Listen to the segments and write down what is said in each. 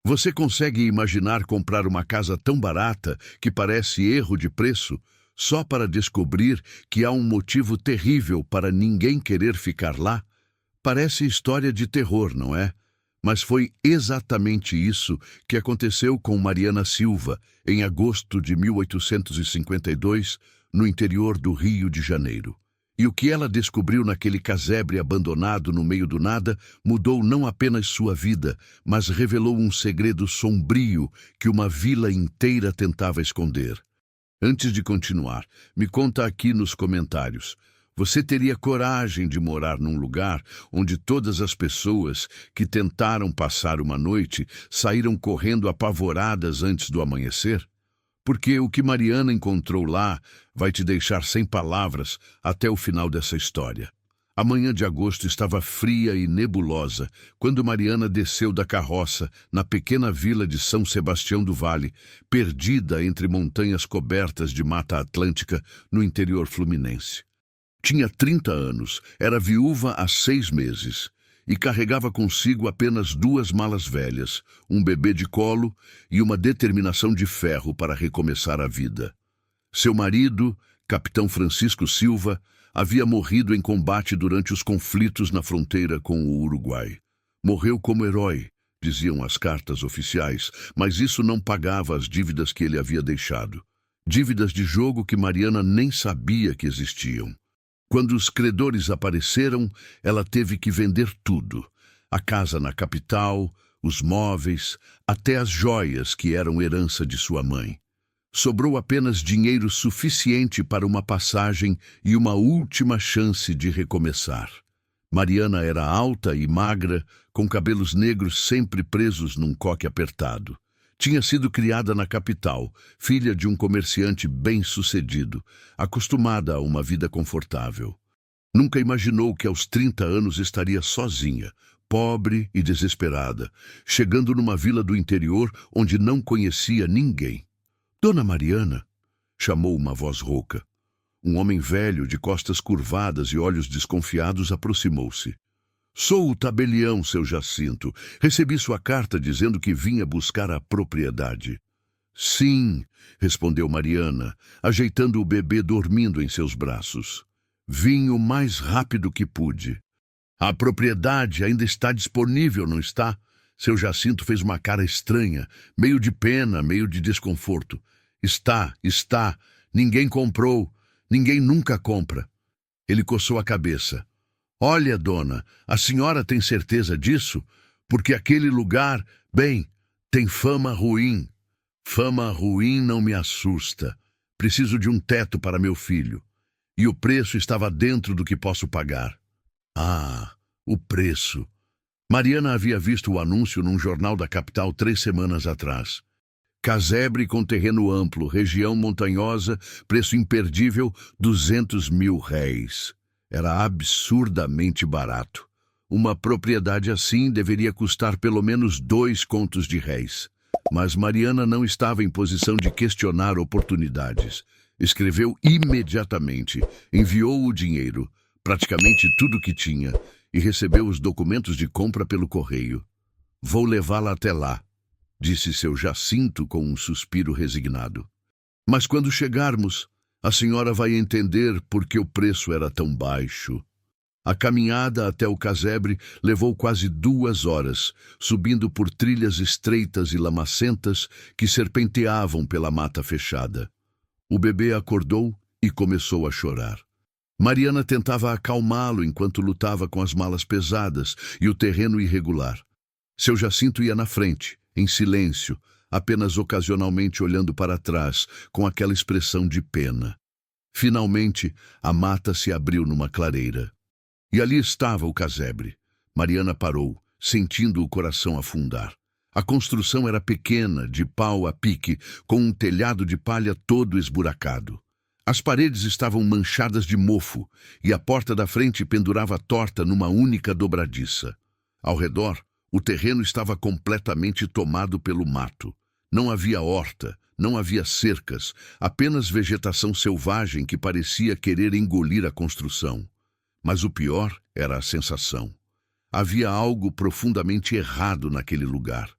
Você consegue imaginar comprar uma casa tão barata que parece erro de preço, só para descobrir que há um motivo terrível para ninguém querer ficar lá? Parece história de terror, não é? Mas foi exatamente isso que aconteceu com Mariana Silva, em agosto de 1852, no interior do Rio de Janeiro. E o que ela descobriu naquele casebre abandonado no meio do nada mudou não apenas sua vida, mas revelou um segredo sombrio que uma vila inteira tentava esconder. Antes de continuar, me conta aqui nos comentários. Você teria coragem de morar num lugar onde todas as pessoas que tentaram passar uma noite saíram correndo apavoradas antes do amanhecer? Porque o que Mariana encontrou lá vai te deixar sem palavras até o final dessa história. A manhã de agosto estava fria e nebulosa quando Mariana desceu da carroça na pequena vila de São Sebastião do Vale, perdida entre montanhas cobertas de Mata Atlântica no interior fluminense. Tinha 30 anos, era viúva há 6 meses e carregava consigo apenas 2 malas velhas, um bebê de colo e uma determinação de ferro para recomeçar a vida. Seu marido, capitão Francisco Silva, havia morrido em combate durante os conflitos na fronteira com o Uruguai. Morreu como herói, diziam as cartas oficiais, mas isso não pagava as dívidas que ele havia deixado. Dívidas de jogo que Mariana nem sabia que existiam. Quando os credores apareceram, ela teve que vender tudo. A casa na capital, os móveis, até as joias que eram herança de sua mãe. Sobrou apenas dinheiro suficiente para uma passagem e uma última chance de recomeçar. Mariana era alta e magra, com cabelos negros sempre presos num coque apertado. Tinha sido criada na capital, filha de um comerciante bem-sucedido, acostumada a uma vida confortável. Nunca imaginou que aos 30 anos estaria sozinha, pobre e desesperada, chegando numa vila do interior onde não conhecia ninguém. Dona Mariana, chamou uma voz rouca. Um homem velho, de costas curvadas e olhos desconfiados, aproximou-se. Sou o tabelião, seu Jacinto. Recebi sua carta dizendo que vinha buscar a propriedade. Sim, respondeu Mariana, ajeitando o bebê dormindo em seus braços. Vim o mais rápido que pude. A propriedade ainda está disponível, não está? Seu Jacinto fez uma cara estranha, meio de pena, meio de desconforto. Está. Ninguém comprou. Ninguém nunca compra. Ele coçou a cabeça. Olha, dona, a senhora tem certeza disso? Porque aquele lugar, bem, tem fama ruim. Fama ruim não me assusta. Preciso de um teto para meu filho. E o preço estava dentro do que posso pagar. Ah, o preço. Mariana havia visto o anúncio num jornal da capital 3 semanas atrás. Casebre com terreno amplo, região montanhosa, preço imperdível, 200 mil réis. Era absurdamente barato. Uma propriedade assim deveria custar pelo menos 2 contos de réis. Mas Mariana não estava em posição de questionar oportunidades. Escreveu imediatamente, enviou o dinheiro, praticamente tudo o que tinha, e recebeu os documentos de compra pelo correio. Vou levá-la até lá, disse seu Jacinto com um suspiro resignado. Mas quando chegarmos, a senhora vai entender por que o preço era tão baixo. A caminhada até o casebre levou quase 2 horas, subindo por trilhas estreitas e lamacentas que serpenteavam pela mata fechada. O bebê acordou e começou a chorar. Mariana tentava acalmá-lo enquanto lutava com as malas pesadas e o terreno irregular. Seu Jacinto ia na frente, em silêncio, apenas ocasionalmente olhando para trás, com aquela expressão de pena. Finalmente, a mata se abriu numa clareira. E ali estava o casebre. Mariana parou, sentindo o coração afundar. A construção era pequena, de pau a pique, com um telhado de palha todo esburacado. As paredes estavam manchadas de mofo e a porta da frente pendurava torta numa única dobradiça. Ao redor, o terreno estava completamente tomado pelo mato. Não havia horta, não havia cercas, apenas vegetação selvagem que parecia querer engolir a construção. Mas o pior era a sensação. Havia algo profundamente errado naquele lugar.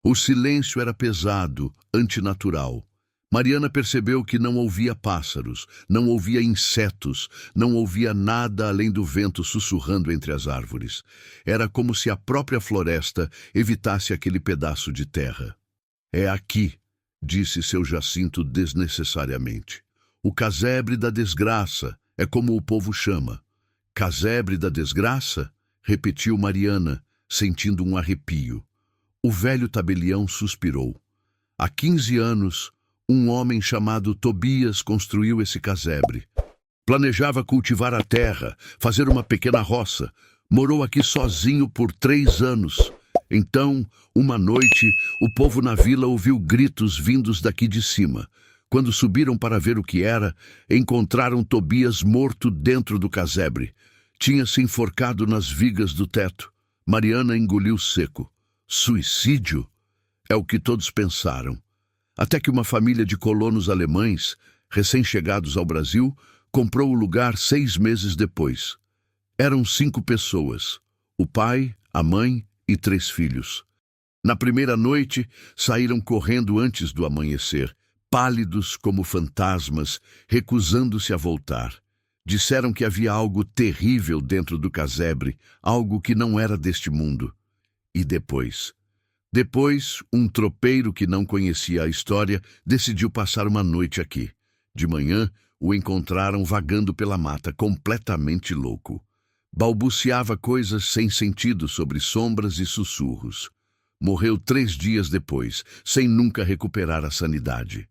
O silêncio era pesado, antinatural. Mariana percebeu que não ouvia pássaros, não ouvia insetos, não ouvia nada além do vento sussurrando entre as árvores. Era como se a própria floresta evitasse aquele pedaço de terra. É aqui, disse seu Jacinto desnecessariamente. O casebre da desgraça, é como o povo chama. Casebre da desgraça? Repetiu Mariana, sentindo um arrepio. O velho tabelião suspirou. Há 15 anos, um homem chamado Tobias construiu esse casebre. Planejava cultivar a terra, fazer uma pequena roça. Morou aqui sozinho por 3 anos. Então, uma noite, o povo na vila ouviu gritos vindos daqui de cima. Quando subiram para ver o que era, encontraram Tobias morto dentro do casebre. Tinha se enforcado nas vigas do teto. Mariana engoliu seco. Suicídio? É o que todos pensaram. Até que uma família de colonos alemães, recém-chegados ao Brasil, comprou o lugar 6 meses depois. Eram 5 pessoas, o pai, a mãe e 3 filhos. Na primeira noite, saíram correndo antes do amanhecer, pálidos como fantasmas, recusando-se a voltar. Disseram que havia algo terrível dentro do casebre, algo que não era deste mundo. E depois? Depois, um tropeiro que não conhecia a história decidiu passar uma noite aqui. De manhã, o encontraram vagando pela mata, completamente louco. Balbuciava coisas sem sentido sobre sombras e sussurros. Morreu 3 dias depois, sem nunca recuperar a sanidade.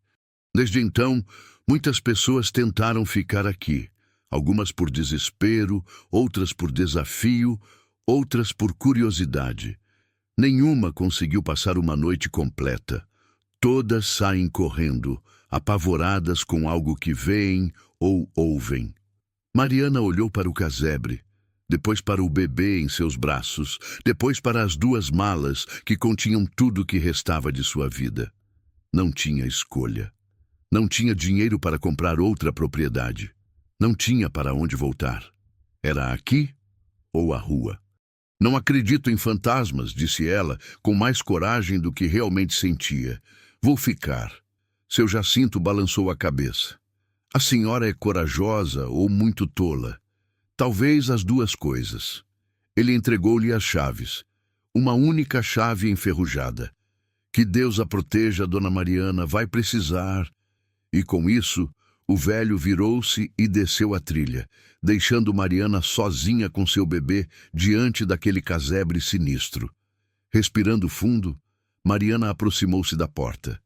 Desde então, muitas pessoas tentaram ficar aqui. Algumas por desespero, outras por desafio, outras por curiosidade. Nenhuma conseguiu passar uma noite completa. Todas saem correndo, apavoradas com algo que veem ou ouvem. Mariana olhou para o casebre, depois para o bebê em seus braços, depois para as 2 malas que continham tudo o que restava de sua vida. Não tinha escolha. Não tinha dinheiro para comprar outra propriedade. Não tinha para onde voltar. Era aqui ou a rua. Não acredito em fantasmas, disse ela, com mais coragem do que realmente sentia. Vou ficar. Seu Jacinto balançou a cabeça. A senhora é corajosa ou muito tola? Talvez as 2 coisas. Ele entregou-lhe as chaves. Uma única chave enferrujada. Que Deus a proteja, dona Mariana, vai precisar. E com isso, o velho virou-se e desceu a trilha, deixando Mariana sozinha com seu bebê diante daquele casebre sinistro. Respirando fundo, Mariana aproximou-se da porta.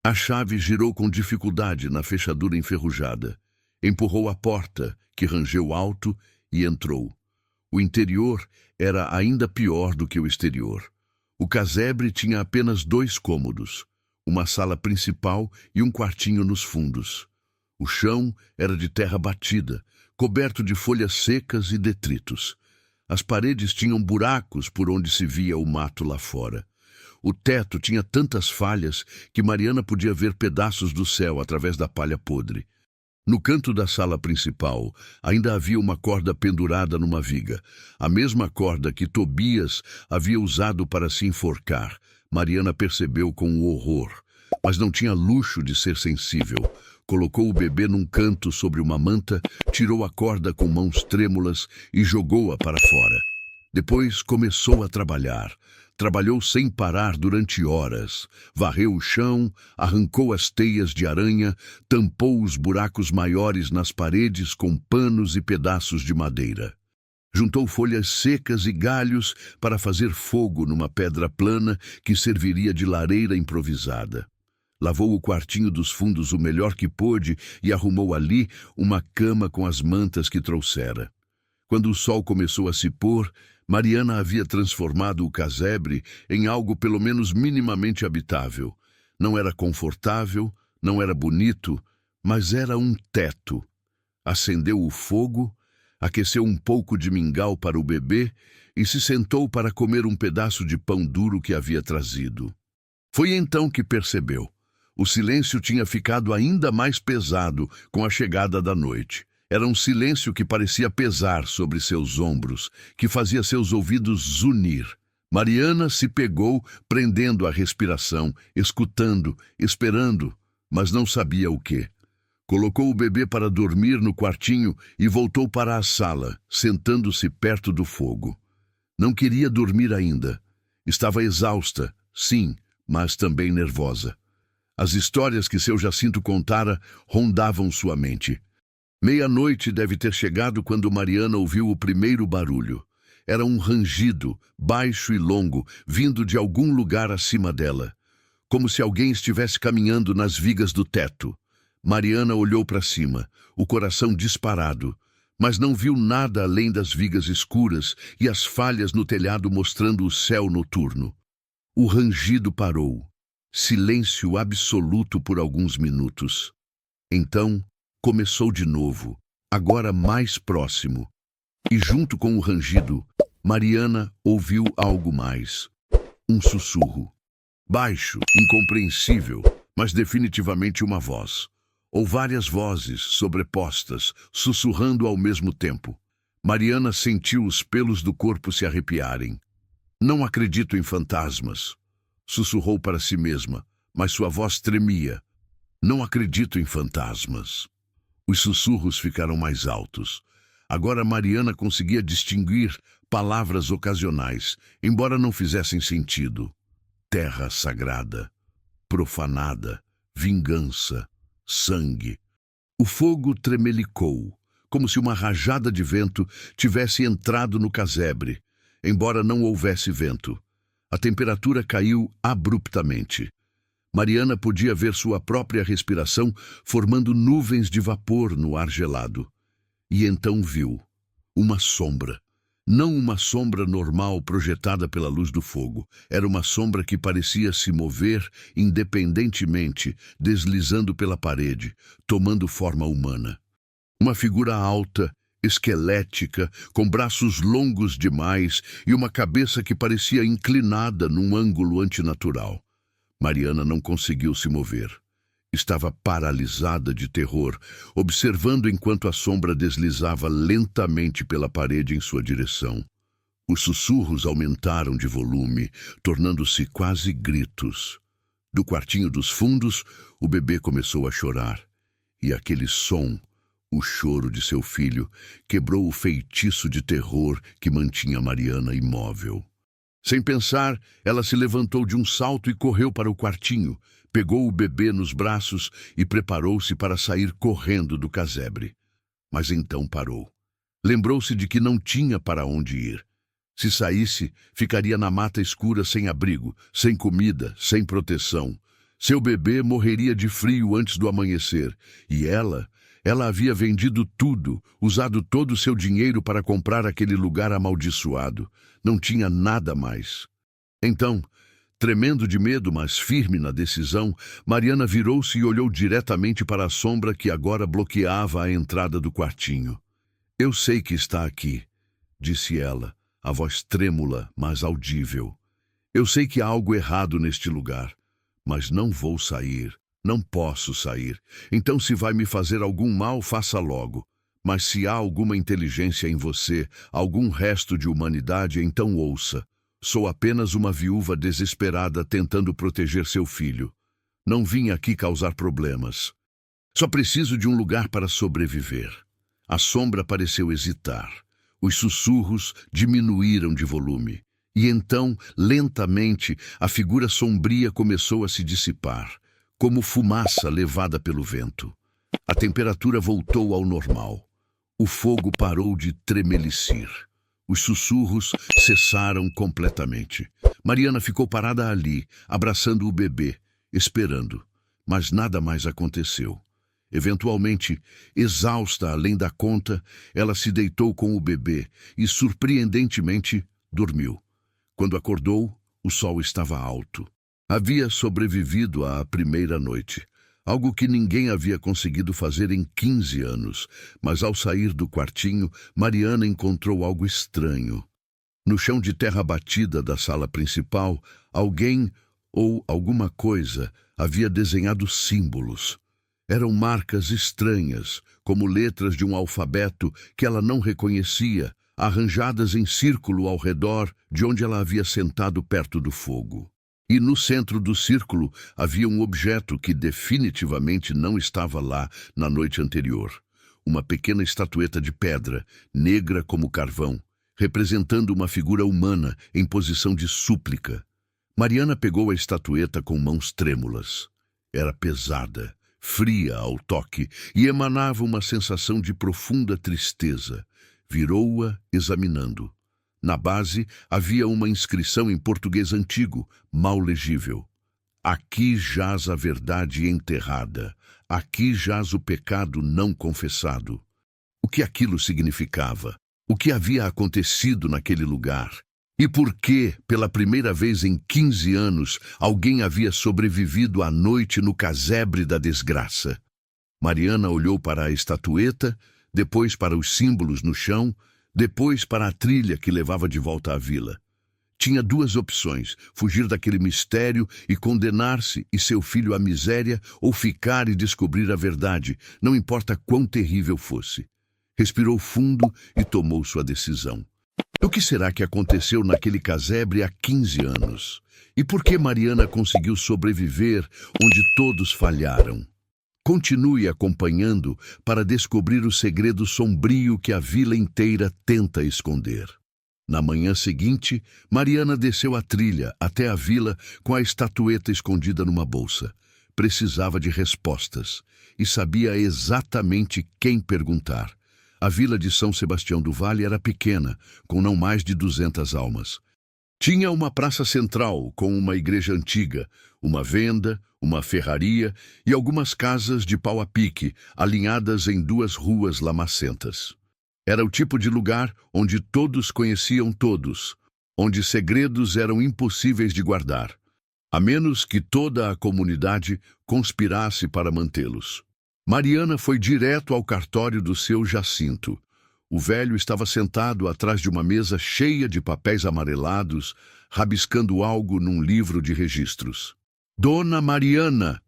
A chave girou com dificuldade na fechadura enferrujada. Empurrou a porta, que rangeu alto, e entrou. O interior era ainda pior do que o exterior. O casebre tinha apenas 2 cômodos, uma sala principal e um quartinho nos fundos. O chão era de terra batida, coberto de folhas secas e detritos. As paredes tinham buracos por onde se via o mato lá fora. O teto tinha tantas falhas que Mariana podia ver pedaços do céu através da palha podre. No canto da sala principal, ainda havia uma corda pendurada numa viga, a mesma corda que Tobias havia usado para se enforcar. Mariana percebeu com horror, mas não tinha luxo de ser sensível. Colocou o bebê num canto sobre uma manta, tirou a corda com mãos trêmulas e jogou-a para fora. Depois começou a trabalhar. Trabalhou sem parar durante horas. Varreu o chão, arrancou as teias de aranha, tampou os buracos maiores nas paredes com panos e pedaços de madeira. Juntou folhas secas e galhos para fazer fogo numa pedra plana que serviria de lareira improvisada. Lavou o quartinho dos fundos o melhor que pôde e arrumou ali uma cama com as mantas que trouxera. Quando o sol começou a se pôr, Mariana havia transformado o casebre em algo pelo menos minimamente habitável. Não era confortável, não era bonito, mas era um teto. Acendeu o fogo, aqueceu um pouco de mingau para o bebê e se sentou para comer um pedaço de pão duro que havia trazido. Foi então que percebeu. O silêncio tinha ficado ainda mais pesado com a chegada da noite. Era um silêncio que parecia pesar sobre seus ombros, que fazia seus ouvidos zunir. Mariana se pegou, prendendo a respiração, escutando, esperando, mas não sabia o quê. Colocou o bebê para dormir no quartinho e voltou para a sala, sentando-se perto do fogo. Não queria dormir ainda. Estava exausta, sim, mas também nervosa. As histórias que seu Jacinto contara rondavam sua mente. Meia-noite deve ter chegado quando Mariana ouviu o primeiro barulho. Era um rangido, baixo e longo, vindo de algum lugar acima dela, como se alguém estivesse caminhando nas vigas do teto. Mariana olhou para cima, o coração disparado, mas não viu nada além das vigas escuras e as falhas no telhado mostrando o céu noturno. O rangido parou. Silêncio absoluto por alguns minutos. Então, começou de novo, agora mais próximo. E junto com o rangido, Mariana ouviu algo mais. Um sussurro. Baixo, incompreensível, mas definitivamente uma voz. Ou várias vozes sobrepostas, sussurrando ao mesmo tempo. Mariana sentiu os pelos do corpo se arrepiarem. Não acredito em fantasmas, sussurrou para si mesma, mas sua voz tremia. Não acredito em fantasmas. Os sussurros ficaram mais altos. Agora Mariana conseguia distinguir palavras ocasionais, embora não fizessem sentido. Terra sagrada, profanada, vingança, sangue. O fogo tremelicou, como se uma rajada de vento tivesse entrado no casebre, embora não houvesse vento. A temperatura caiu abruptamente. Mariana podia ver sua própria respiração formando nuvens de vapor no ar gelado. E então viu uma sombra. Não uma sombra normal projetada pela luz do fogo. Era uma sombra que parecia se mover independentemente, deslizando pela parede, tomando forma humana. Uma figura alta, esquelética, com braços longos demais e uma cabeça que parecia inclinada num ângulo antinatural. Mariana não conseguiu se mover. Estava paralisada de terror, observando enquanto a sombra deslizava lentamente pela parede em sua direção. Os sussurros aumentaram de volume, tornando-se quase gritos. Do quartinho dos fundos, o bebê começou a chorar. E aquele som, o choro de seu filho, quebrou o feitiço de terror que mantinha Mariana imóvel. Sem pensar, ela se levantou de um salto e correu para o quartinho, pegou o bebê nos braços e preparou-se para sair correndo do casebre. Mas então parou. Lembrou-se de que não tinha para onde ir. Se saísse, ficaria na mata escura sem abrigo, sem comida, sem proteção. Seu bebê morreria de frio antes do amanhecer. E ela havia vendido tudo, usado todo o seu dinheiro para comprar aquele lugar amaldiçoado. Não tinha nada mais. Então, tremendo de medo, mas firme na decisão, Mariana virou-se e olhou diretamente para a sombra que agora bloqueava a entrada do quartinho. Eu sei que está aqui, disse ela, a voz trêmula, mas audível. Eu sei que há algo errado neste lugar, mas não vou sair, não posso sair. Então, se vai me fazer algum mal, faça logo. Mas se há alguma inteligência em você, algum resto de humanidade, então ouça. Sou apenas uma viúva desesperada tentando proteger seu filho. Não vim aqui causar problemas. Só preciso de um lugar para sobreviver. A sombra pareceu hesitar. Os sussurros diminuíram de volume. E então, lentamente, a figura sombria começou a se dissipar, como fumaça levada pelo vento. A temperatura voltou ao normal. O fogo parou de tremelicir. Os sussurros cessaram completamente. Mariana ficou parada ali, abraçando o bebê, esperando. Mas nada mais aconteceu. Eventualmente, exausta além da conta, ela se deitou com o bebê e, surpreendentemente, dormiu. Quando acordou, o sol estava alto. Havia sobrevivido à primeira noite. Algo que ninguém havia conseguido fazer em 15 anos, mas ao sair do quartinho, Mariana encontrou algo estranho. No chão de terra batida da sala principal, alguém ou alguma coisa havia desenhado símbolos. Eram marcas estranhas, como letras de um alfabeto que ela não reconhecia, arranjadas em círculo ao redor de onde ela havia sentado perto do fogo. E no centro do círculo havia um objeto que definitivamente não estava lá na noite anterior. Uma pequena estatueta de pedra, negra como carvão, representando uma figura humana em posição de súplica. Mariana pegou a estatueta com mãos trêmulas. Era pesada, fria ao toque e emanava uma sensação de profunda tristeza. Virou-a examinando. Na base havia uma inscrição em português antigo, mal legível. Aqui jaz a verdade enterrada. Aqui jaz o pecado não confessado. O que aquilo significava? O que havia acontecido naquele lugar? E por que, pela primeira vez em 15 anos, alguém havia sobrevivido à noite no casebre da desgraça? Mariana olhou para a estatueta, depois para os símbolos no chão, depois para a trilha que levava de volta à vila. Tinha duas opções: fugir daquele mistério e condenar-se e seu filho à miséria, ou ficar e descobrir a verdade, não importa quão terrível fosse. Respirou fundo e tomou sua decisão. O que será que aconteceu naquele casebre há 15 anos? E por que Mariana conseguiu sobreviver onde todos falharam? Continue acompanhando para descobrir o segredo sombrio que a vila inteira tenta esconder. Na manhã seguinte, Mariana desceu a trilha até a vila com a estatueta escondida numa bolsa. Precisava de respostas e sabia exatamente quem perguntar. A vila de São Sebastião do Vale era pequena, com não mais de 200 almas. Tinha uma praça central com uma igreja antiga, uma venda, uma ferraria e algumas casas de pau a pique, alinhadas em duas ruas lamacentas. Era o tipo de lugar onde todos conheciam todos, onde segredos eram impossíveis de guardar, a menos que toda a comunidade conspirasse para mantê-los. Mariana foi direto ao cartório do seu Jacinto. O velho estava sentado atrás de uma mesa cheia de papéis amarelados, rabiscando algo num livro de registros. "Dona Mariana!"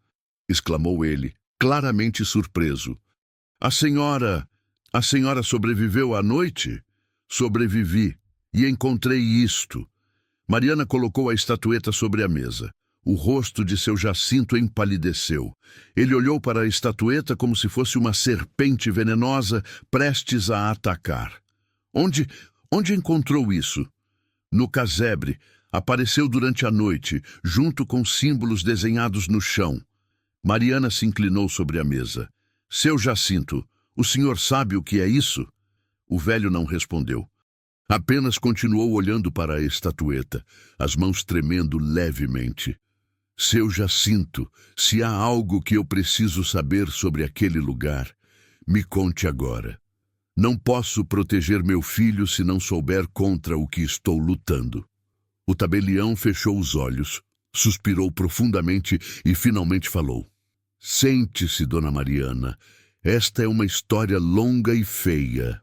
exclamou ele, claramente surpreso. A senhora sobreviveu à noite?" "Sobrevivi, e encontrei isto." Mariana colocou a estatueta sobre a mesa. O rosto de seu Jacinto empalideceu. Ele olhou para a estatueta como se fosse uma serpente venenosa prestes a atacar. Onde encontrou isso?" "No casebre. Apareceu durante a noite, junto com símbolos desenhados no chão." Mariana se inclinou sobre a mesa. "Seu Jacinto, o senhor sabe o que é isso?" O velho não respondeu. Apenas continuou olhando para a estatueta, as mãos tremendo levemente. "Seu Jacinto, se há algo que eu preciso saber sobre aquele lugar, me conte agora. Não posso proteger meu filho se não souber contra o que estou lutando." O tabelião fechou os olhos, suspirou profundamente e finalmente falou. "Sente-se, Dona Mariana. Esta é uma história longa e feia."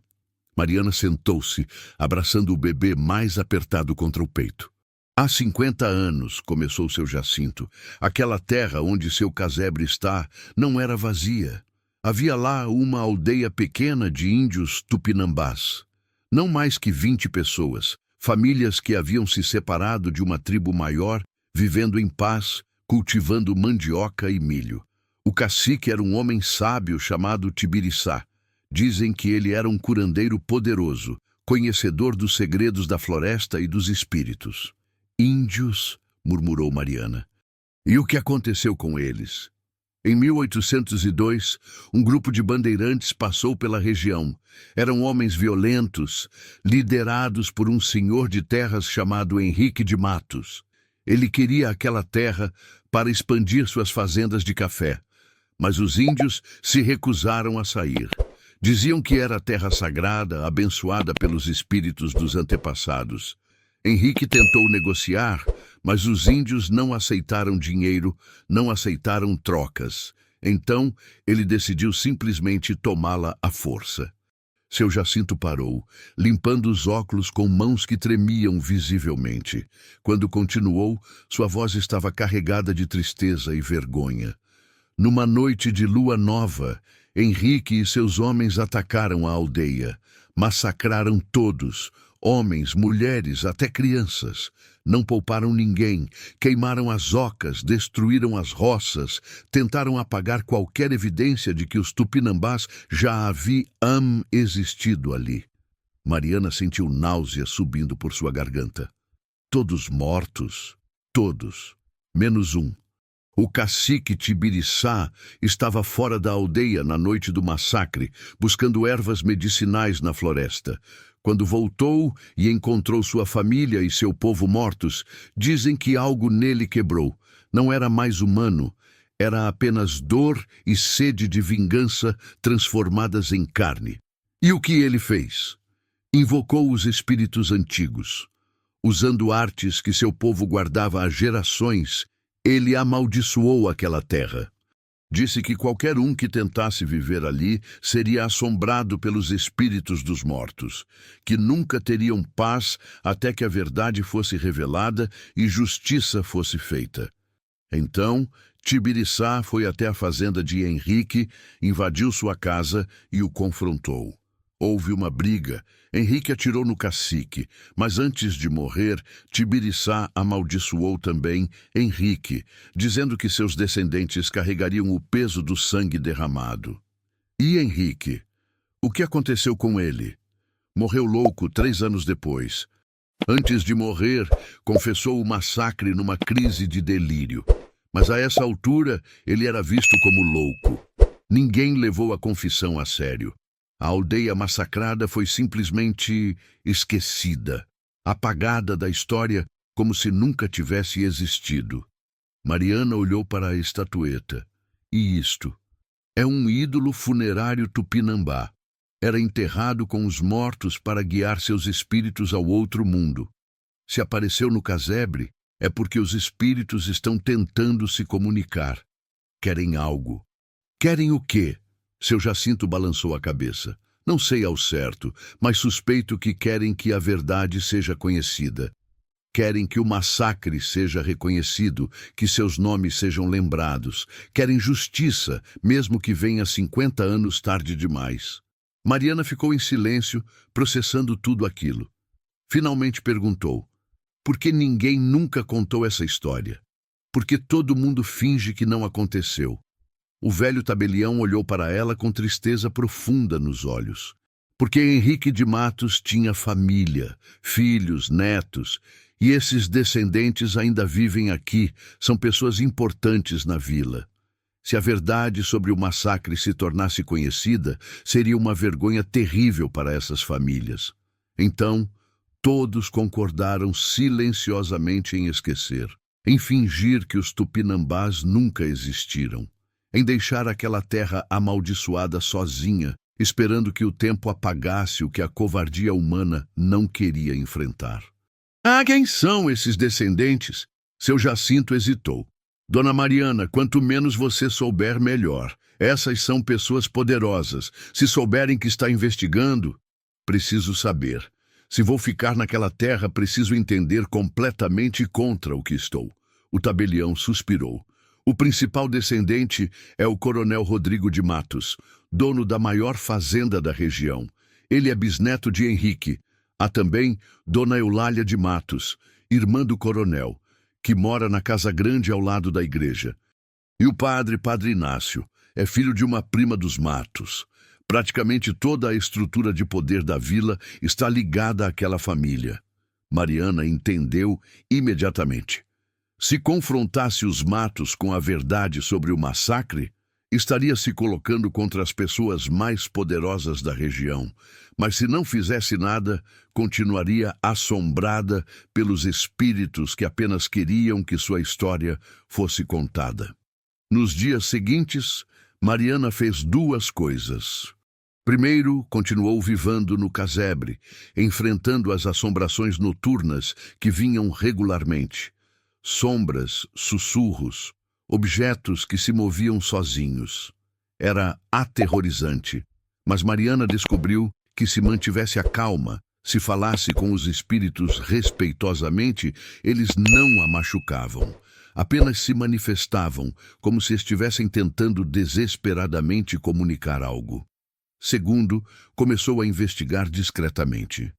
Mariana sentou-se, abraçando o bebê mais apertado contra o peito. "Há 50 anos, começou seu Jacinto, aquela terra onde seu casebre está não era vazia. Havia lá uma aldeia pequena de índios tupinambás. Não mais que 20 pessoas, famílias que haviam se separado de uma tribo maior, vivendo em paz, cultivando mandioca e milho. O cacique era um homem sábio chamado Tibiriçá. Dizem que ele era um curandeiro poderoso, conhecedor dos segredos da floresta e dos espíritos." "Índios?" murmurou Mariana. "E o que aconteceu com eles?" Em 1802, um grupo de bandeirantes passou pela região. Eram homens violentos, liderados por um senhor de terras chamado Henrique de Matos. Ele queria aquela terra para expandir suas fazendas de café, mas os índios se recusaram a sair. Diziam que era terra sagrada, abençoada pelos espíritos dos antepassados. Henrique tentou negociar, mas os índios não aceitaram dinheiro, não aceitaram trocas. Então, ele decidiu simplesmente tomá-la à força. Seu Jacinto parou, limpando os óculos com mãos que tremiam visivelmente. Quando continuou, sua voz estava carregada de tristeza e vergonha. "Numa noite de lua nova, Henrique e seus homens atacaram a aldeia. Massacraram todos, homens, mulheres, até crianças. Não pouparam ninguém, queimaram as ocas, destruíram as roças, tentaram apagar qualquer evidência de que os tupinambás já haviam existido ali. Mariana sentiu náusea subindo por sua garganta. Todos mortos, todos, menos um. O cacique Tibiriçá estava fora da aldeia na noite do massacre, buscando ervas medicinais na floresta. Quando voltou e encontrou sua família e seu povo mortos, dizem que algo nele quebrou. Não era mais humano, era apenas dor e sede de vingança transformadas em carne. E o que ele fez? Invocou os espíritos antigos. Usando artes que seu povo guardava há gerações, ele amaldiçoou aquela terra. Disse que qualquer um que tentasse viver ali seria assombrado pelos espíritos dos mortos, que nunca teriam paz até que a verdade fosse revelada e justiça fosse feita. Então, Tibiriçá foi até a fazenda de Henrique, invadiu sua casa e o confrontou. Houve uma briga. Henrique atirou no cacique, mas antes de morrer, Tibiriçá amaldiçoou também Henrique, dizendo que seus descendentes carregariam o peso do sangue derramado. E Henrique? O que aconteceu com ele? Morreu louco 3 anos depois. Antes de morrer, confessou o massacre numa crise de delírio. Mas a essa altura, ele era visto como louco. Ninguém levou a confissão a sério. A aldeia massacrada foi simplesmente esquecida, apagada da história como se nunca tivesse existido. Mariana olhou para a estatueta. E isto? É um ídolo funerário tupinambá. Era enterrado com os mortos para guiar seus espíritos ao outro mundo. Se apareceu no casebre, é porque os espíritos estão tentando se comunicar. Querem algo. Querem o quê? Seu Jacinto balançou a cabeça. Não sei ao certo, mas suspeito que querem que a verdade seja conhecida. Querem que o massacre seja reconhecido, que seus nomes sejam lembrados. Querem justiça, mesmo que venha 50 anos tarde demais. Mariana ficou em silêncio, processando tudo aquilo. Finalmente perguntou: por que ninguém nunca contou essa história? Por que todo mundo finge que não aconteceu? O velho tabelião olhou para ela com tristeza profunda nos olhos. Porque Henrique de Matos tinha família, filhos, netos, e esses descendentes ainda vivem aqui, são pessoas importantes na vila. Se a verdade sobre o massacre se tornasse conhecida, seria uma vergonha terrível para essas famílias. Então, todos concordaram silenciosamente em esquecer, em fingir que os tupinambás nunca existiram, em deixar aquela terra amaldiçoada sozinha, esperando que o tempo apagasse o que a covardia humana não queria enfrentar. Ah, quem são esses descendentes? Seu Jacinto hesitou. Dona Mariana, quanto menos você souber, melhor. Essas são pessoas poderosas. Se souberem que está investigando, preciso saber. Se vou ficar naquela terra, preciso entender completamente contra o que estou. O tabelião suspirou. O principal descendente é o coronel Rodrigo de Matos, dono da maior fazenda da região. Ele é bisneto de Henrique. Há também Dona Eulália de Matos, irmã do coronel, que mora na casa grande ao lado da igreja. E o Padre Inácio, é filho de uma prima dos Matos. Praticamente toda a estrutura de poder da vila está ligada àquela família. Mariana entendeu imediatamente. Se confrontasse os Matos com a verdade sobre o massacre, estaria se colocando contra as pessoas mais poderosas da região. Mas se não fizesse nada, continuaria assombrada pelos espíritos que apenas queriam que sua história fosse contada. Nos dias seguintes, Mariana fez 2 coisas. Primeiro, continuou vivendo no casebre, enfrentando as assombrações noturnas que vinham regularmente. Sombras, sussurros, objetos que se moviam sozinhos. Era aterrorizante, mas Mariana descobriu que se mantivesse a calma, se falasse com os espíritos respeitosamente, eles não a machucavam. Apenas se manifestavam, como se estivessem tentando desesperadamente comunicar algo. Segundo, começou a investigar discretamente.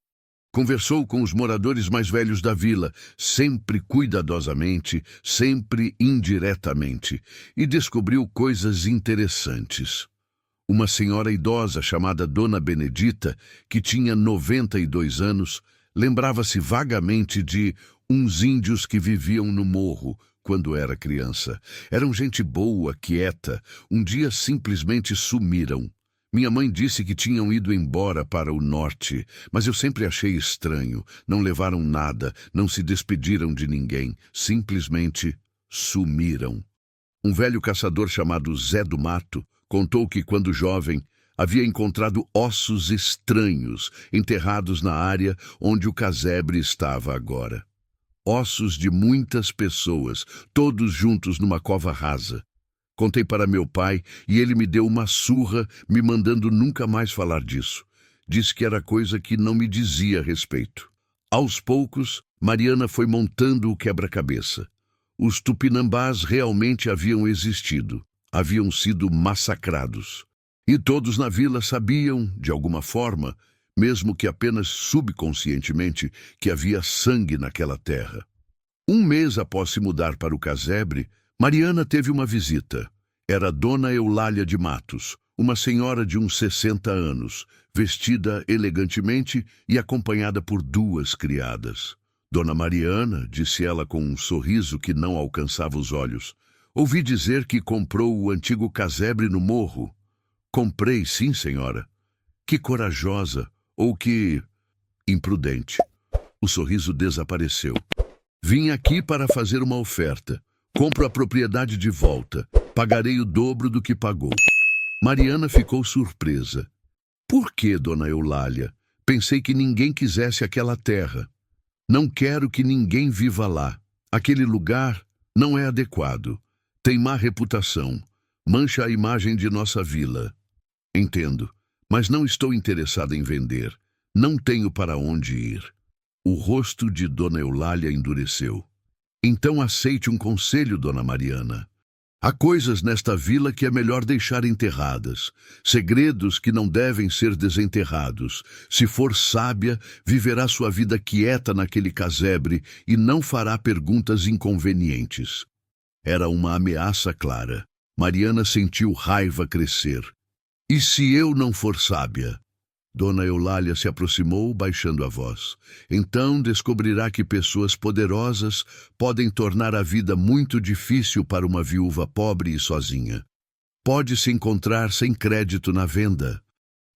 Conversou com os moradores mais velhos da vila, sempre cuidadosamente, sempre indiretamente, e descobriu coisas interessantes. Uma senhora idosa chamada Dona Benedita, que tinha 92 anos, lembrava-se vagamente de uns índios que viviam no morro quando era criança. Eram gente boa, quieta. Um dia simplesmente sumiram. Minha mãe disse que tinham ido embora para o norte, mas eu sempre achei estranho. Não levaram nada, não se despediram de ninguém, simplesmente sumiram. Um velho caçador chamado Zé do Mato contou que, quando jovem, havia encontrado ossos estranhos enterrados na área onde o casebre estava agora. Ossos de muitas pessoas, todos juntos numa cova rasa. Contei para meu pai e ele me deu uma surra, me mandando nunca mais falar disso. Disse que era coisa que não me dizia a respeito. Aos poucos, Mariana foi montando o quebra-cabeça. Os tupinambás realmente haviam existido, haviam sido massacrados. E todos na vila sabiam, de alguma forma, mesmo que apenas subconscientemente, que havia sangue naquela terra. Um mês após se mudar para o casebre, Mariana teve uma visita. Era Dona Eulália de Matos, uma senhora de uns 60 anos, vestida elegantemente e acompanhada por 2 criadas. Dona Mariana, disse ela com um sorriso que não alcançava os olhos, ouvi dizer que comprou o antigo casebre no morro. Comprei, sim, senhora. Que corajosa, ou que imprudente. O sorriso desapareceu. Vim aqui para fazer uma oferta. Compro a propriedade de volta. Pagarei o dobro do que pagou. Mariana ficou surpresa. Por que, Dona Eulália? Pensei que ninguém quisesse aquela terra. Não quero que ninguém viva lá. Aquele lugar não é adequado. Tem má reputação. Mancha a imagem de nossa vila. Entendo, mas não estou interessada em vender. Não tenho para onde ir. O rosto de Dona Eulália endureceu. Então aceite um conselho, Dona Mariana. Há coisas nesta vila que é melhor deixar enterradas, segredos que não devem ser desenterrados. Se for sábia, viverá sua vida quieta naquele casebre e não fará perguntas inconvenientes. Era uma ameaça clara. Mariana sentiu raiva crescer. E se eu não for sábia? Dona Eulália se aproximou, baixando a voz. Então descobrirá que pessoas poderosas podem tornar a vida muito difícil para uma viúva pobre e sozinha. Pode se encontrar sem crédito na venda.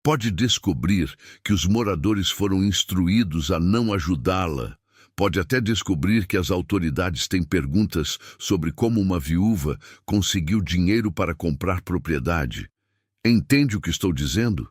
Pode descobrir que os moradores foram instruídos a não ajudá-la. Pode até descobrir que as autoridades têm perguntas sobre como uma viúva conseguiu dinheiro para comprar propriedade. Entende o que estou dizendo?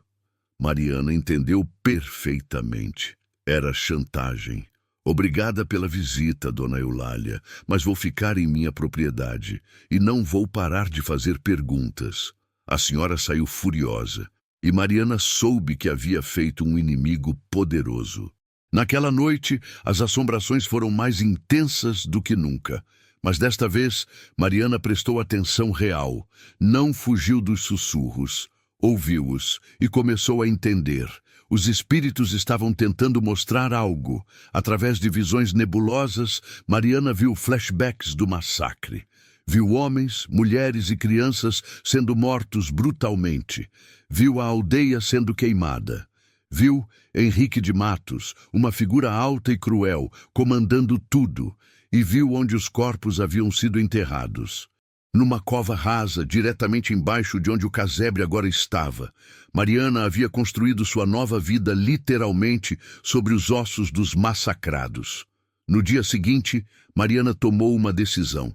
Mariana entendeu perfeitamente. Era chantagem. Obrigada pela visita, Dona Eulália, mas vou ficar em minha propriedade e não vou parar de fazer perguntas. A senhora saiu furiosa e Mariana soube que havia feito um inimigo poderoso. Naquela noite, as assombrações foram mais intensas do que nunca. Mas desta vez, Mariana prestou atenção real, não fugiu dos sussurros. Ouviu-os e começou a entender. Os espíritos estavam tentando mostrar algo. Através de visões nebulosas, Mariana viu flashbacks do massacre. Viu homens, mulheres e crianças sendo mortos brutalmente. Viu a aldeia sendo queimada. Viu Henrique de Matos, uma figura alta e cruel, comandando tudo. E viu onde os corpos haviam sido enterrados. Numa cova rasa, diretamente embaixo de onde o casebre agora estava. Mariana havia construído sua nova vida literalmente sobre os ossos dos massacrados. No dia seguinte, Mariana tomou uma decisão.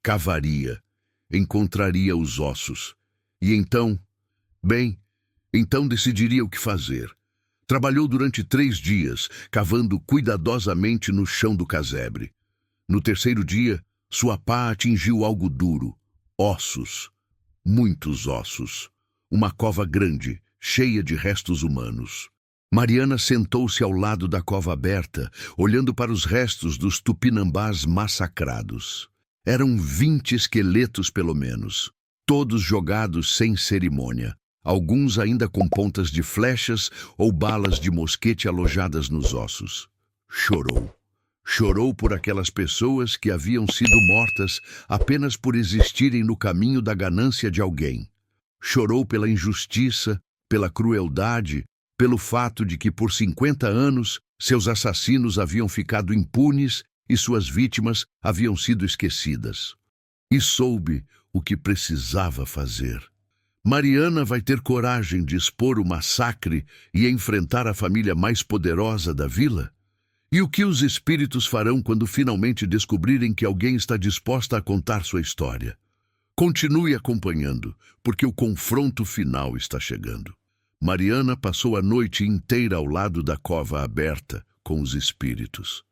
Cavaria. Encontraria os ossos. E então, então decidiria o que fazer. Trabalhou durante 3 dias, cavando cuidadosamente no chão do casebre. No terceiro dia, sua pá atingiu algo duro. Ossos. Muitos ossos. Uma cova grande, cheia de restos humanos. Mariana sentou-se ao lado da cova aberta, olhando para os restos dos tupinambás massacrados. Eram 20 esqueletos pelo menos, todos jogados sem cerimônia. alguns ainda com pontas de flechas ou balas de mosquete alojadas nos ossos. Chorou. Chorou por aquelas pessoas que haviam sido mortas apenas por existirem no caminho da ganância de alguém. Chorou pela injustiça, pela crueldade, pelo fato de que por 50 anos seus assassinos haviam ficado impunes e suas vítimas haviam sido esquecidas. E soube o que precisava fazer. Mariana vai ter coragem de expor o massacre e enfrentar a família mais poderosa da vila? E o que os espíritos farão quando finalmente descobrirem que alguém está disposta a contar sua história? Continue acompanhando, porque o confronto final está chegando. Mariana passou a noite inteira ao lado da cova aberta com os espíritos.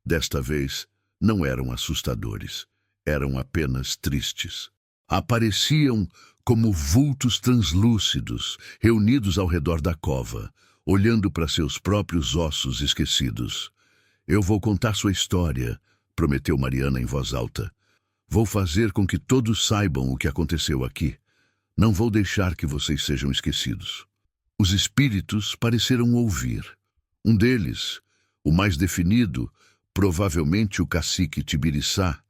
Desta vez, não eram assustadores, eram apenas tristes. Apareciam como vultos translúcidos, reunidos ao redor da cova, olhando para seus próprios ossos esquecidos. Eu vou contar sua história, prometeu Mariana em voz alta. Vou fazer com que todos saibam o que aconteceu aqui. Não vou deixar que vocês sejam esquecidos. Os espíritos pareceram ouvir. Um deles, o mais definido, provavelmente o cacique Tibiriçá,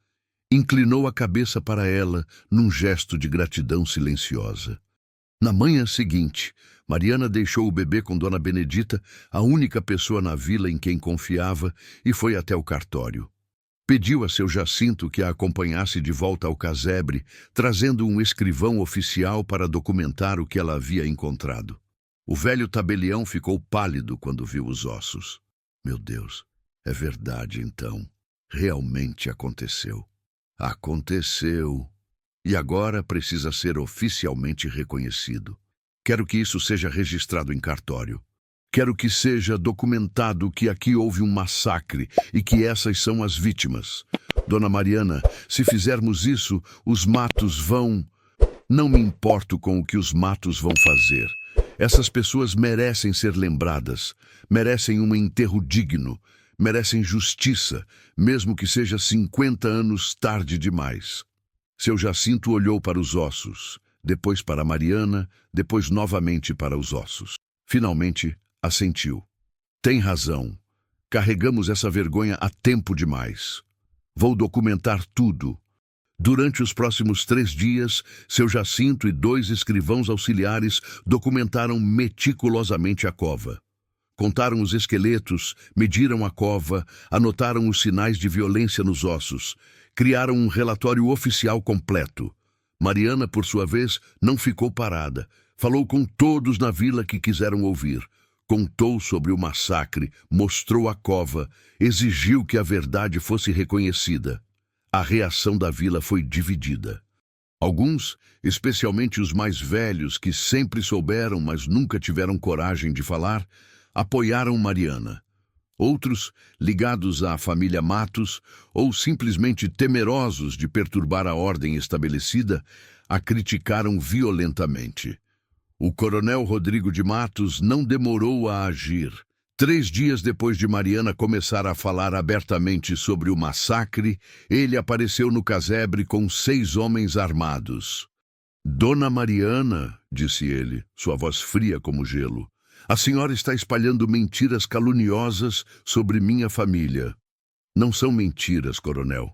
inclinou a cabeça para ela num gesto de gratidão silenciosa. Na manhã seguinte, Mariana deixou o bebê com Dona Benedita, a única pessoa na vila em quem confiava, e foi até o cartório. Pediu a seu Jacinto que a acompanhasse de volta ao casebre, trazendo um escrivão oficial para documentar o que ela havia encontrado. O velho tabelião ficou pálido quando viu os ossos. Meu Deus, é verdade então. Realmente aconteceu. Aconteceu. E agora precisa ser oficialmente reconhecido. Quero que isso seja registrado em cartório. Quero que seja documentado que aqui houve um massacre e que essas são as vítimas. Dona Mariana, se fizermos isso, os matos vão... Não me importo com o que os matos vão fazer. Essas pessoas merecem ser lembradas, merecem um enterro digno, merecem justiça, mesmo que seja 50 anos tarde demais. Seu Jacinto olhou para os ossos, depois para Mariana, depois novamente para os ossos. Finalmente, assentiu. Tem razão. Carregamos essa vergonha há tempo demais. Vou documentar tudo. Durante os próximos 3 dias, seu Jacinto e 2 escrivãos auxiliares documentaram meticulosamente a cova. Contaram os esqueletos, mediram a cova, anotaram os sinais de violência nos ossos, criaram um relatório oficial completo. Mariana, por sua vez, não ficou parada. Falou com todos na vila que quiseram ouvir. Contou sobre o massacre, mostrou a cova, exigiu que a verdade fosse reconhecida. A reação da vila foi dividida. Alguns, especialmente os mais velhos, que sempre souberam, mas nunca tiveram coragem de falar, apoiaram Mariana. Outros, ligados à família Matos, ou simplesmente temerosos de perturbar a ordem estabelecida, a criticaram violentamente. O coronel Rodrigo de Matos não demorou a agir. 3 dias depois de Mariana começar a falar abertamente sobre o massacre, ele apareceu no casebre com 6 homens armados. Dona Mariana, disse ele, sua voz fria como gelo, a senhora está espalhando mentiras caluniosas sobre minha família. Não são mentiras, coronel.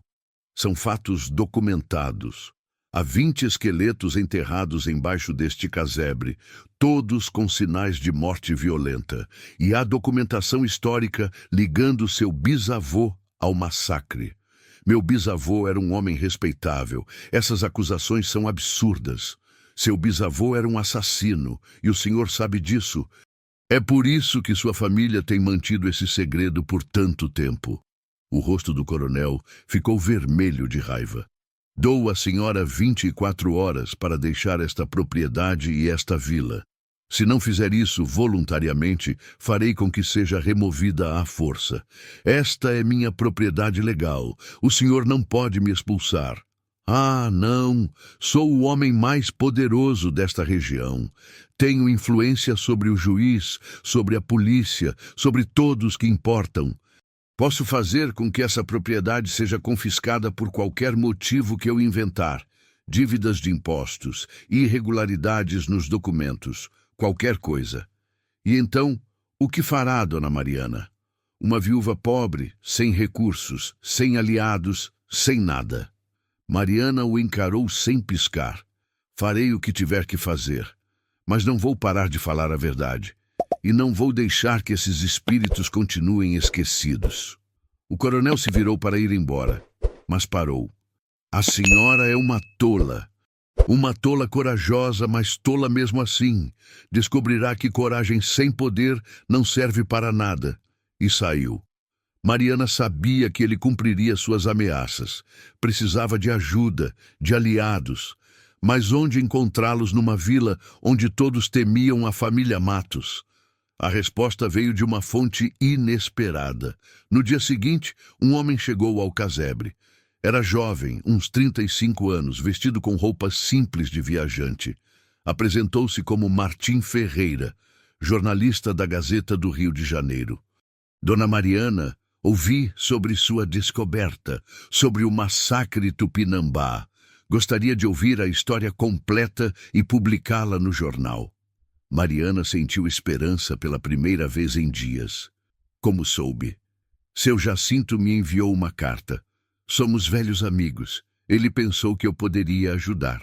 São fatos documentados. Há 20 esqueletos enterrados embaixo deste casebre, todos com sinais de morte violenta, e há documentação histórica ligando seu bisavô ao massacre. Meu bisavô era um homem respeitável. Essas acusações são absurdas. Seu bisavô era um assassino, e o senhor sabe disso. É por isso que sua família tem mantido esse segredo por tanto tempo. O rosto do coronel ficou vermelho de raiva. Dou à senhora 24 horas para deixar esta propriedade e esta vila. Se não fizer isso voluntariamente, farei com que seja removida à força. Esta é minha propriedade legal. O senhor não pode me expulsar. Ah, não! Sou o homem mais poderoso desta região. Tenho influência sobre o juiz, sobre a polícia, sobre todos que importam. Posso fazer com que essa propriedade seja confiscada por qualquer motivo que eu inventar. dívidas de impostos, irregularidades nos documentos, qualquer coisa. E então, o que fará Dona Mariana? Uma viúva pobre, sem recursos, sem aliados, sem nada. Mariana o encarou sem piscar. Farei o que tiver que fazer, mas não vou parar de falar a verdade. E não vou deixar que esses espíritos continuem esquecidos. O coronel se virou para ir embora, mas parou. A senhora é uma tola. Uma tola corajosa, mas tola mesmo assim. Descobrirá que coragem sem poder não serve para nada. E saiu. Mariana sabia que ele cumpriria suas ameaças. Precisava de ajuda, de aliados. Mas onde encontrá-los numa vila onde todos temiam a família Matos? A resposta veio de uma fonte inesperada. No dia seguinte, um homem chegou ao casebre. Era jovem, uns 35 anos, vestido com roupas simples de viajante. Apresentou-se como Martim Ferreira, jornalista da Gazeta do Rio de Janeiro. Dona Mariana, ouvi sobre sua descoberta, sobre o massacre Tupinambá. Gostaria de ouvir a história completa e publicá-la no jornal. Mariana sentiu esperança pela primeira vez em dias. Como soube? Seu Jacinto me enviou uma carta. Somos velhos amigos. Ele pensou que eu poderia ajudar.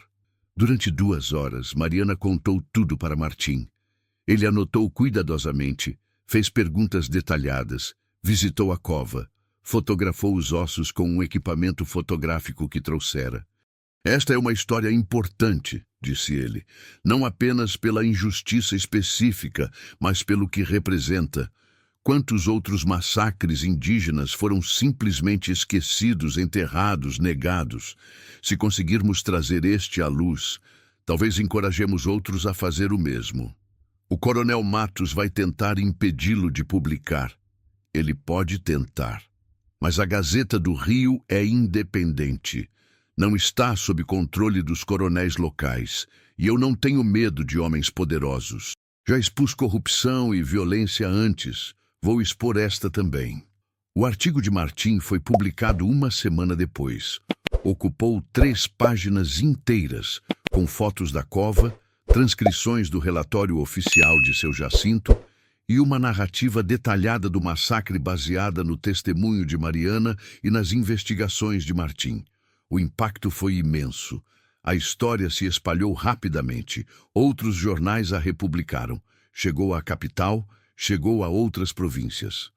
Durante 2 horas, Mariana contou tudo para Martim. Ele anotou cuidadosamente, fez perguntas detalhadas, visitou a cova, fotografou os ossos com um equipamento fotográfico que trouxera. Esta é uma história importante, disse ele, não apenas pela injustiça específica, mas pelo que representa. Quantos outros massacres indígenas foram simplesmente esquecidos, enterrados, negados? Se conseguirmos trazer este à luz, talvez encorajemos outros a fazer o mesmo. O coronel Matos vai tentar impedi-lo de publicar. Ele pode tentar. Mas a Gazeta do Rio é independente. Não está sob controle dos coronéis locais. E eu não tenho medo de homens poderosos. Já expus corrupção e violência antes. Vou expor esta também. O artigo de Martim foi publicado 1 semana depois. Ocupou 3 páginas inteiras, com fotos da cova, transcrições do relatório oficial de seu Jacinto e uma narrativa detalhada do massacre baseada no testemunho de Mariana e nas investigações de Martim. O impacto foi imenso. A história se espalhou rapidamente. Outros jornais a republicaram. Chegou à capital, chegou a outras províncias.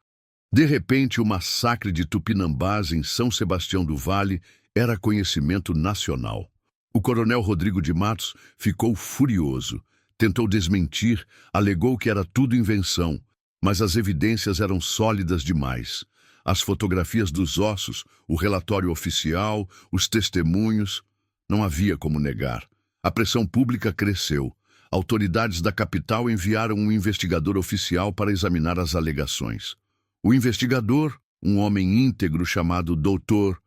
De repente, o massacre de Tupinambás em São Sebastião do Vale era conhecimento nacional. O coronel Rodrigo de Matos ficou furioso. Tentou desmentir, alegou que era tudo invenção, mas as evidências eram sólidas demais. As fotografias dos ossos, o relatório oficial, os testemunhos, não havia como negar. A pressão pública cresceu. Autoridades da capital enviaram um investigador oficial para examinar as alegações. O investigador, um homem íntegro chamado Dr.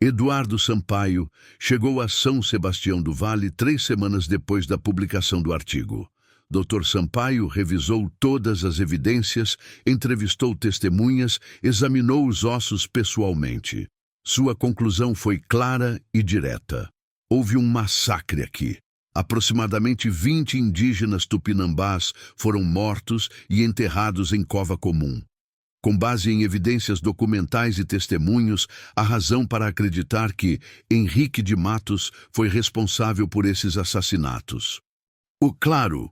Eduardo Sampaio, chegou a São Sebastião do Vale 3 semanas depois da publicação do artigo. Dr. Sampaio revisou todas as evidências, entrevistou testemunhas, examinou os ossos pessoalmente. Sua conclusão foi clara e direta. Houve um massacre aqui. Aproximadamente 20 indígenas tupinambás foram mortos e enterrados em cova comum. Com base em evidências documentais e testemunhos, há razão para acreditar que Henrique de Matos foi responsável por esses assassinatos. Claro,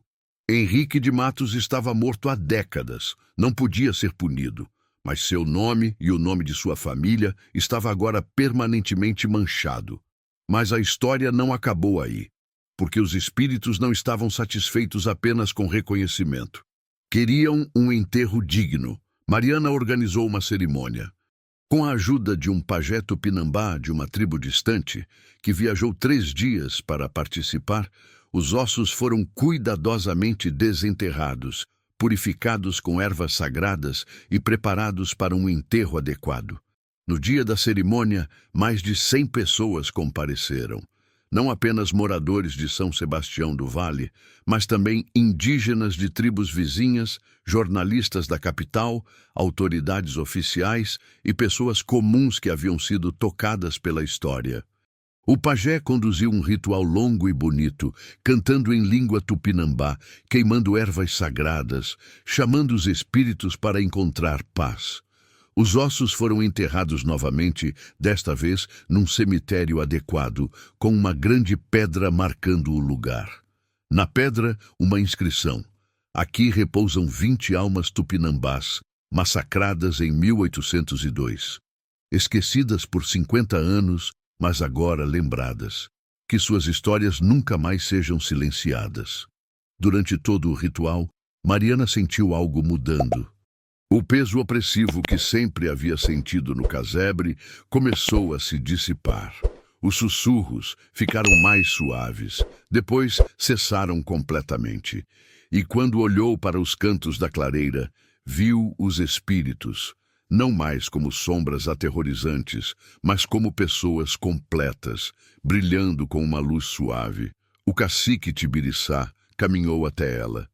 Henrique de Matos estava morto há décadas, não podia ser punido, mas seu nome e o nome de sua família estava agora permanentemente manchado. Mas a história não acabou aí, porque os espíritos não estavam satisfeitos apenas com reconhecimento. Queriam um enterro digno. Mariana organizou uma cerimônia. Com a ajuda de um pajé tupinambá de uma tribo distante, que viajou 3 dias para participar, os ossos foram cuidadosamente desenterrados, purificados com ervas sagradas e preparados para um enterro adequado. No dia da cerimônia, mais de 100 pessoas compareceram. Não apenas moradores de São Sebastião do Vale, mas também indígenas de tribos vizinhas, jornalistas da capital, autoridades oficiais e pessoas comuns que haviam sido tocadas pela história. O pajé conduziu um ritual longo e bonito, cantando em língua tupinambá, queimando ervas sagradas, chamando os espíritos para encontrar paz. Os ossos foram enterrados novamente, desta vez num cemitério adequado, com uma grande pedra marcando o lugar. Na pedra, uma inscrição. Aqui repousam 20 almas tupinambás, massacradas em 1802. Esquecidas por 50 anos, mas agora lembradas. Que suas histórias nunca mais sejam silenciadas. Durante todo o ritual, Mariana sentiu algo mudando. O peso opressivo que sempre havia sentido no casebre começou a se dissipar. Os sussurros ficaram mais suaves, depois cessaram completamente. E quando olhou para os cantos da clareira, viu os espíritos, não mais como sombras aterrorizantes, mas como pessoas completas, brilhando com uma luz suave. O cacique Tibiriçá caminhou até ela.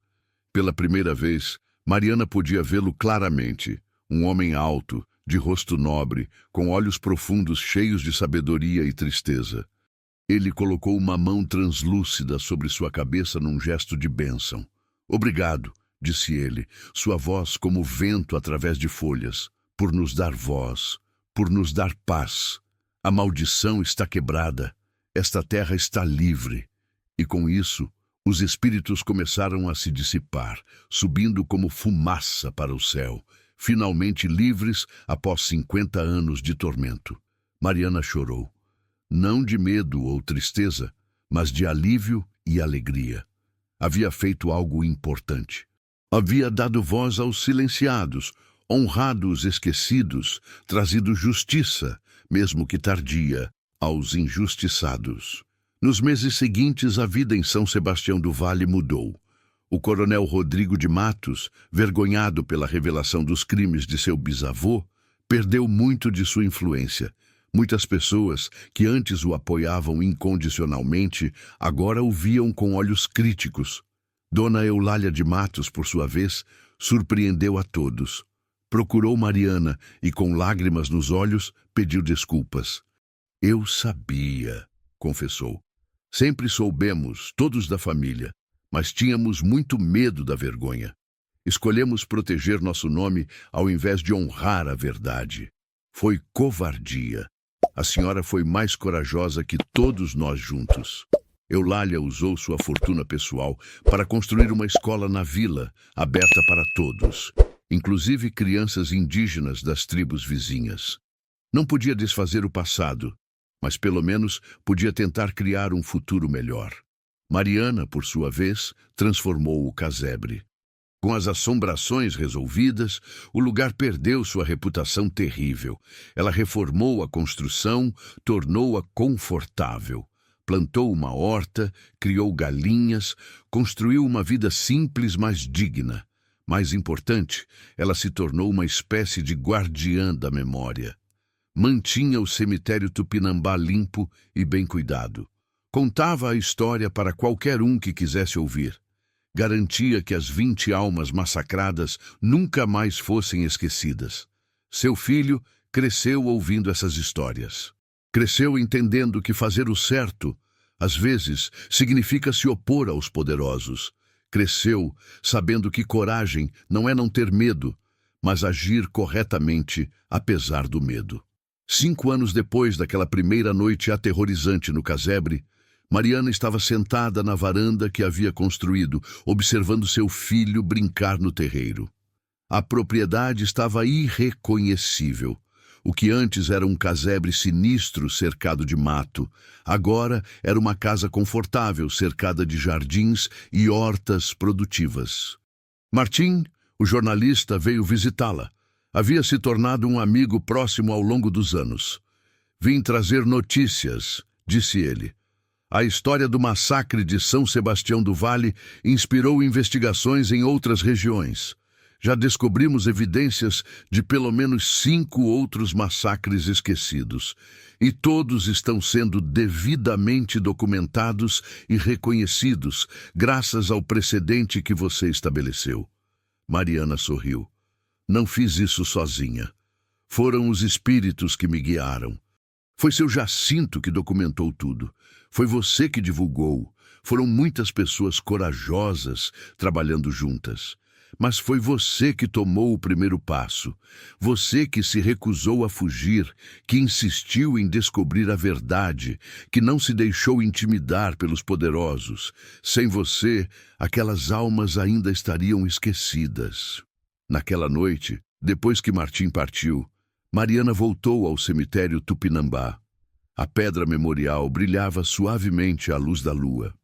Pela primeira vez, Mariana podia vê-lo claramente, um homem alto, de rosto nobre, com olhos profundos cheios de sabedoria e tristeza. Ele colocou uma mão translúcida sobre sua cabeça num gesto de bênção. "Obrigado", disse ele, sua voz como vento através de folhas, "por nos dar voz, por nos dar paz. A maldição está quebrada, esta terra está livre." E com isso, os espíritos começaram a se dissipar, subindo como fumaça para o céu, finalmente livres após 50 anos de tormento. Mariana chorou, não de medo ou tristeza, mas de alívio e alegria. Havia feito algo importante. Havia dado voz aos silenciados, honrado os esquecidos, trazido justiça, mesmo que tardia, aos injustiçados. Nos meses seguintes, a vida em São Sebastião do Vale mudou. O coronel Rodrigo de Matos, vergonhado pela revelação dos crimes de seu bisavô, perdeu muito de sua influência. Muitas pessoas, que antes o apoiavam incondicionalmente, agora o viam com olhos críticos. Dona Eulália de Matos, por sua vez, surpreendeu a todos. Procurou Mariana e, com lágrimas nos olhos, pediu desculpas. "Eu sabia", confessou. "Sempre soubemos, todos da família, mas tínhamos muito medo da vergonha. Escolhemos proteger nosso nome ao invés de honrar a verdade. Foi covardia. A senhora foi mais corajosa que todos nós juntos." Eulália usou sua fortuna pessoal para construir uma escola na vila, aberta para todos, inclusive crianças indígenas das tribos vizinhas. Não podia desfazer o passado, mas pelo menos podia tentar criar um futuro melhor. Mariana, por sua vez, transformou o casebre. Com as assombrações resolvidas, o lugar perdeu sua reputação terrível. Ela reformou a construção, tornou-a confortável. Plantou uma horta, criou galinhas, construiu uma vida simples, mas digna. Mais importante, ela se tornou uma espécie de guardiã da memória. Mantinha o cemitério Tupinambá limpo e bem cuidado. Contava a história para qualquer um que quisesse ouvir. Garantia que as 20 almas massacradas nunca mais fossem esquecidas. Seu filho cresceu ouvindo essas histórias. Cresceu entendendo que fazer o certo, às vezes, significa se opor aos poderosos. Cresceu sabendo que coragem não é não ter medo, mas agir corretamente apesar do medo. 5 anos depois daquela primeira noite aterrorizante no casebre, Mariana estava sentada na varanda que havia construído, observando seu filho brincar no terreiro. A propriedade estava irreconhecível. O que antes era um casebre sinistro cercado de mato, agora era uma casa confortável cercada de jardins e hortas produtivas. Martim, o jornalista, veio visitá-la. Havia se tornado um amigo próximo ao longo dos anos. "Vim trazer notícias", disse ele. A história do massacre de São Sebastião do Vale inspirou investigações em outras regiões. Já descobrimos evidências de pelo menos 5 outros massacres esquecidos, e todos estão sendo devidamente documentados e reconhecidos, graças ao precedente que você estabeleceu. Mariana sorriu. "Não fiz isso sozinha. Foram os espíritos que me guiaram. Foi seu Jacinto que documentou tudo. Foi você que divulgou. Foram muitas pessoas corajosas trabalhando juntas. Mas foi você que tomou o primeiro passo. Você que se recusou a fugir, que insistiu em descobrir a verdade, que não se deixou intimidar pelos poderosos. Sem você, aquelas almas ainda estariam esquecidas. Naquela noite, depois que Martim partiu, Mariana voltou ao cemitério Tupinambá. A pedra memorial brilhava suavemente à luz da lua.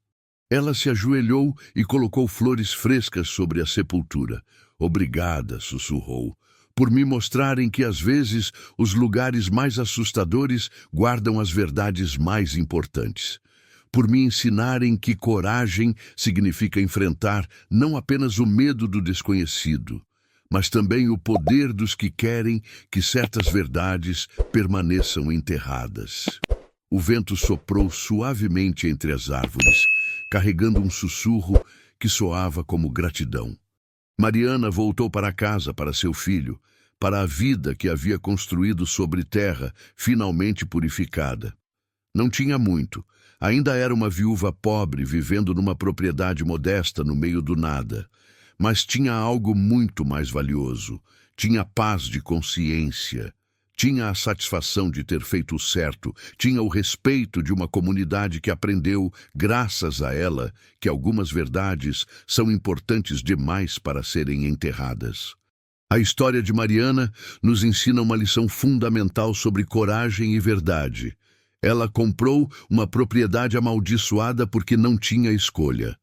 Ela se ajoelhou e colocou flores frescas sobre a sepultura. Obrigada, sussurrou, por me mostrarem que às vezes os lugares mais assustadores guardam as verdades mais importantes. Por me ensinarem que coragem significa enfrentar não apenas o medo do desconhecido, mas também o poder dos que querem que certas verdades permaneçam enterradas. O vento soprou suavemente entre as árvores, carregando um sussurro que soava como gratidão. Mariana voltou para casa, para seu filho, para a vida que havia construído sobre terra, finalmente purificada. Não tinha muito. Ainda era uma viúva pobre, vivendo numa propriedade modesta no meio do nada. Mas tinha algo muito mais valioso. Tinha paz de consciência. Tinha a satisfação de ter feito o certo. Tinha o respeito de uma comunidade que aprendeu, graças a ela, que algumas verdades são importantes demais para serem enterradas. A história de Mariana nos ensina uma lição fundamental sobre coragem e verdade. Ela comprou uma propriedade amaldiçoada porque não tinha escolha.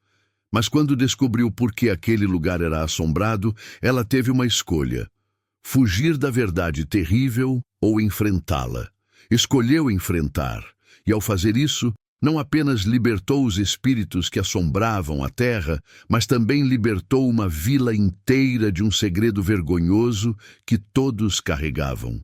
Mas quando descobriu por que aquele lugar era assombrado, ela teve uma escolha: fugir da verdade terrível ou enfrentá-la. Escolheu enfrentar, e ao fazer isso, não apenas libertou os espíritos que assombravam a terra, mas também libertou uma vila inteira de um segredo vergonhoso que todos carregavam.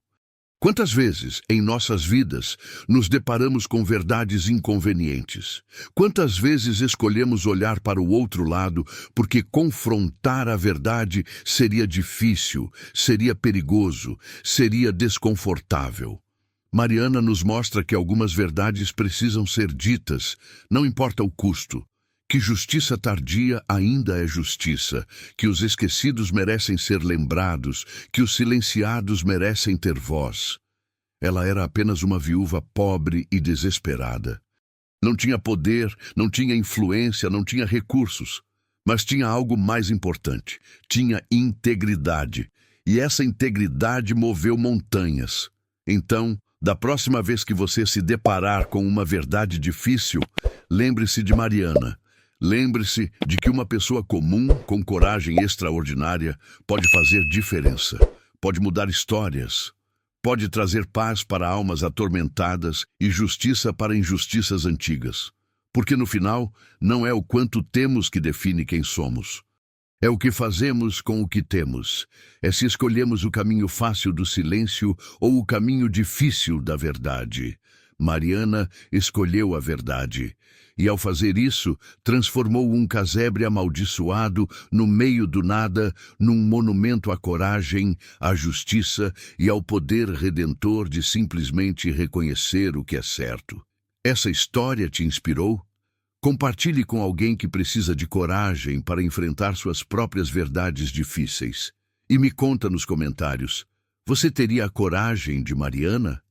Quantas vezes, em nossas vidas, nos deparamos com verdades inconvenientes? Quantas vezes escolhemos olhar para o outro lado porque confrontar a verdade seria difícil, seria perigoso, seria desconfortável? Mariana nos mostra que algumas verdades precisam ser ditas, não importa o custo. Que justiça tardia ainda é justiça, que os esquecidos merecem ser lembrados, que os silenciados merecem ter voz. Ela era apenas uma viúva pobre e desesperada. Não tinha poder, não tinha influência, não tinha recursos, mas tinha algo mais importante: tinha integridade. E essa integridade moveu montanhas. Então, da próxima vez que você se deparar com uma verdade difícil, lembre-se de Mariana. Lembre-se de que uma pessoa comum, com coragem extraordinária, pode fazer diferença, pode mudar histórias, pode trazer paz para almas atormentadas e justiça para injustiças antigas. Porque no final, não é o quanto temos que define quem somos. É o que fazemos com o que temos. É se escolhemos o caminho fácil do silêncio ou o caminho difícil da verdade. Mariana escolheu a verdade. E ao fazer isso, transformou um casebre amaldiçoado no meio do nada num monumento à coragem, à justiça e ao poder redentor de simplesmente reconhecer o que é certo. Essa história te inspirou? Compartilhe com alguém que precisa de coragem para enfrentar suas próprias verdades difíceis. E me conta nos comentários: você teria a coragem de Mariana?